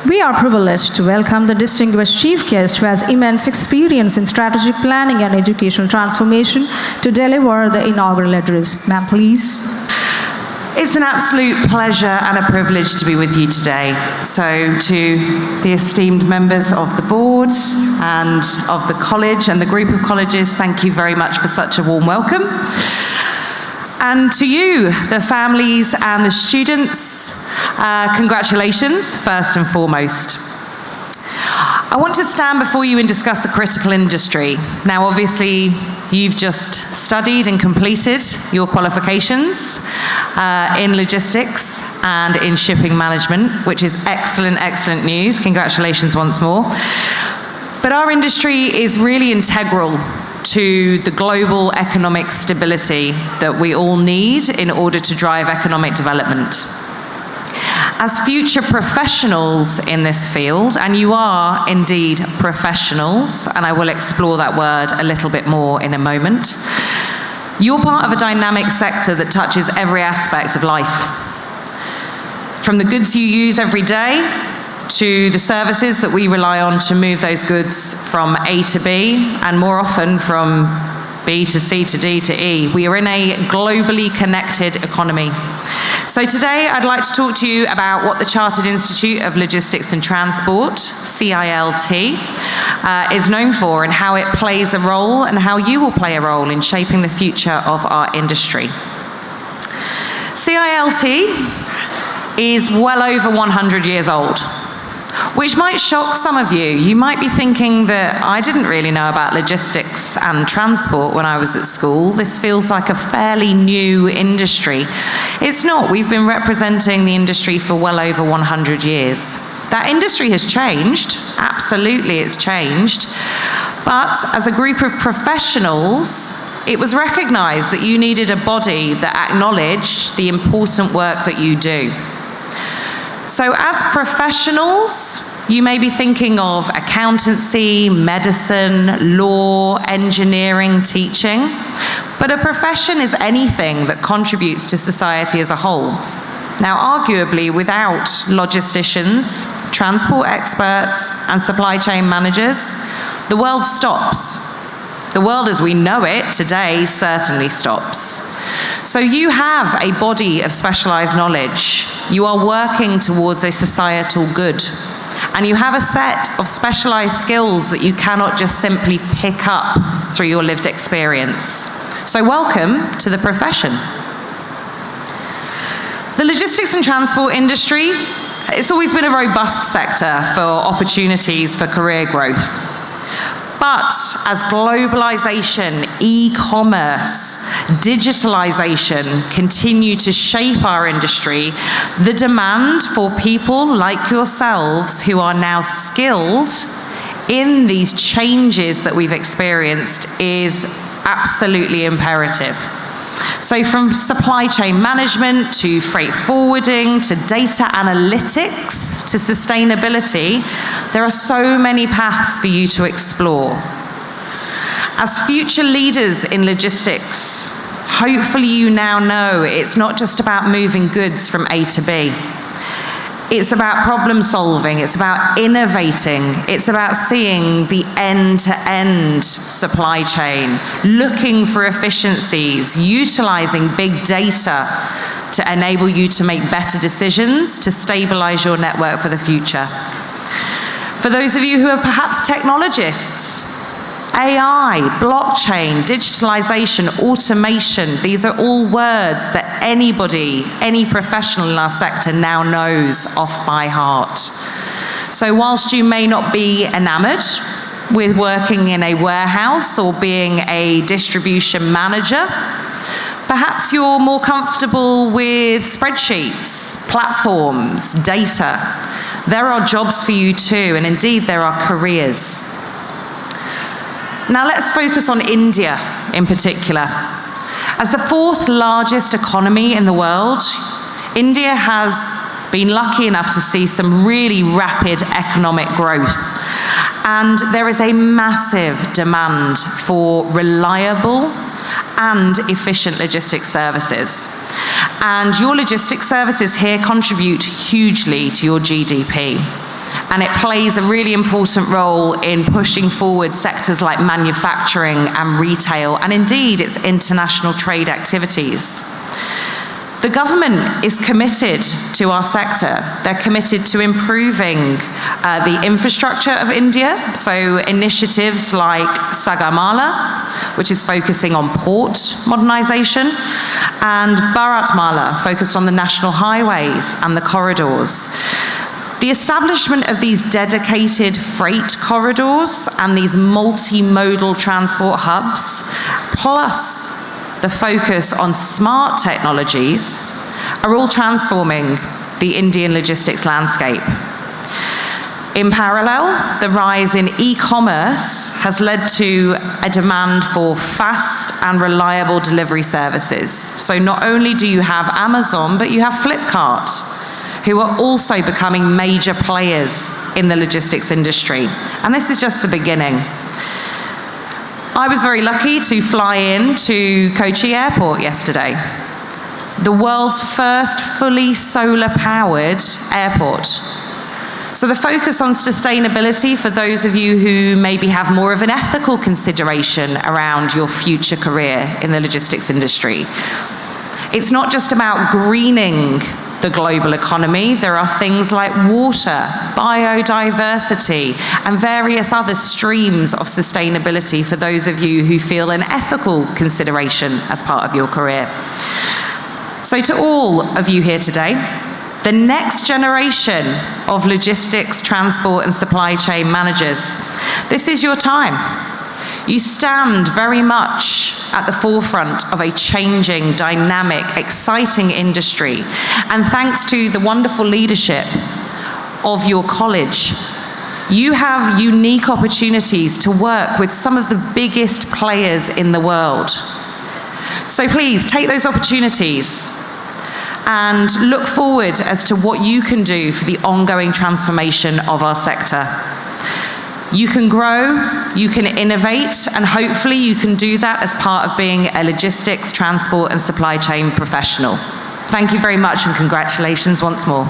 We are privileged to welcome the distinguished chief guest who has immense experience in strategic planning and educational transformation to deliver the inaugural address. Ma'am, please. It's an absolute pleasure and a privilege to be with you today. So to the esteemed members of the board and of the college and the group of colleges, thank you very much for such a warm welcome. And to you, the families and the students, congratulations, first and foremost. I want to stand before you and discuss a critical industry. Now, obviously, you've just studied and completed your qualifications in logistics and in shipping management, which is excellent, excellent news. Congratulations once more. But our industry is really integral to the global economic stability that we all need in order to drive economic development. As future professionals in this field, and you are indeed professionals, and I will explore that word a little bit more in a moment, you're part of a dynamic sector that touches every aspect of life. From the goods you use every day, to the services that we rely on to move those goods from A to B, and more often from B to C to D to E. We are in a globally connected economy. So today I'd like to talk to you about what the Chartered Institute of Logistics and Transport, CILT, is known for and how it plays a role and how you will play a role in shaping the future of our industry. CILT is well over 100 years old, which might shock some of you. You might be thinking that I didn't really know about logistics and transport when I was at school. This feels like a fairly new industry. It's not. We've been representing the industry for well over 100 years. That industry has changed. Absolutely, it's changed. But as a group of professionals, it was recognized that you needed a body that acknowledged the important work that you do. So as professionals, you may be thinking of accountancy, medicine, law, engineering, teaching, but a profession is anything that contributes to society as a whole. Now, arguably, without logisticians, transport experts, and supply chain managers, the world stops. The world as we know it today certainly stops. So you have a body of specialized knowledge. You are working towards a societal good. And you have a set of specialized skills that you cannot just simply pick up through your lived experience. So welcome to the profession. The logistics and transport industry, it's always been a robust sector for opportunities for career growth. But as globalization, e-commerce, digitalization continue to shape our industry, the demand for people like yourselves who are now skilled in these changes that we've experienced is absolutely imperative. So from supply chain management to freight forwarding to data analytics to sustainability, there are so many paths for you to explore. As future leaders in logistics, hopefully you now know it's not just about moving goods from A to B. It's about problem solving, it's about innovating, it's about seeing the end-to-end supply chain, looking for efficiencies, utilizing big data to enable you to make better decisions to stabilize your network for the future. For those of you who are perhaps technologists, AI, blockchain, digitalization, automation, these are all words that anybody, any professional in our sector now knows off by heart. So whilst you may not be enamored with working in a warehouse or being a distribution manager, perhaps you're more comfortable with spreadsheets, platforms, data. There are jobs for you too, and indeed there are careers. Now let's focus on India in particular. As the fourth largest economy in the world, India has been lucky enough to see some really rapid economic growth. And there is a massive demand for reliable and efficient logistics services. And your logistics services here contribute hugely to your GDP. and it plays a really important role in pushing forward sectors like manufacturing and retail, and indeed its international trade activities. The government is committed to our sector. They're committed to improving the infrastructure of India, so initiatives like Sagarmala, which is focusing on port modernization, and Bharatmala, focused on the national highways and the corridors. The establishment of these dedicated freight corridors and these multimodal transport hubs, plus the focus on smart technologies, are all transforming the Indian logistics landscape. In parallel, the rise in e-commerce has led to a demand for fast and reliable delivery services. So not only do you have Amazon, but you have Flipkart, who are also becoming major players in the logistics industry. And this is just the beginning. I was very lucky to fly in to Kochi Airport yesterday, the world's first fully solar-powered airport. So the focus on sustainability, for those of you who maybe have more of an ethical consideration around your future career in the logistics industry, it's not just about greening the global economy. There are things like water, biodiversity, and various other streams of sustainability for those of you who feel an ethical consideration as part of your career. So to all of you here today, the next generation of logistics, transport, and supply chain managers, this is your time. You stand very much at the forefront of a changing, dynamic, exciting industry. And thanks to the wonderful leadership of your college, you have unique opportunities to work with some of the biggest players in the world. So please take those opportunities and look forward as to what you can do for the ongoing transformation of our sector. You can grow, you can innovate, and hopefully you can do that as part of being a logistics, transport, and supply chain professional. Thank you very much, and congratulations once more.